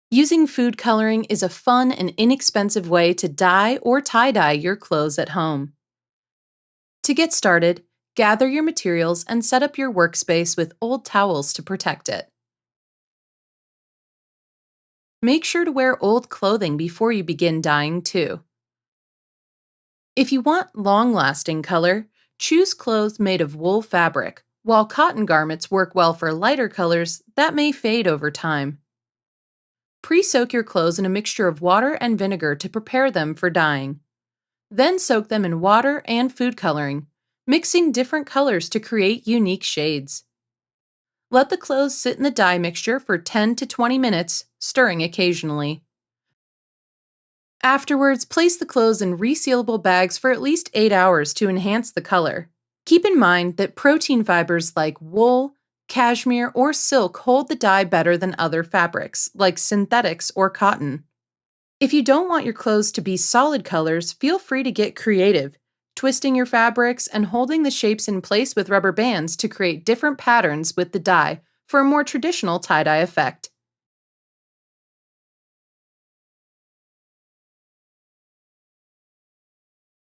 Using food coloring is a fun and inexpensive way to dye or tie-dye your clothes at home. To get started, gather your materials and set up your workspace with old towels to protect it. Make sure to wear old clothing before you begin dyeing too. If you want long-lasting color, choose clothes made of wool fabric. While cotton garments work well for lighter colors, that may fade over time. Pre-soak your clothes in a mixture of water and vinegar to prepare them for dyeing. Then soak them in water and food coloring, mixing different colors to create unique shades. Let the clothes sit in the dye mixture for 10 to 20 minutes, stirring occasionally. Afterwards, place the clothes in resealable bags for at least 8 hours to enhance the color. Keep in mind that protein fibers like wool, cashmere, or silk hold the dye better than other fabrics, like synthetics or cotton. If you don't want your clothes to be solid colors, feel free to get creative, twisting your fabrics and holding the shapes in place with rubber bands to create different patterns with the dye for a more traditional tie-dye effect.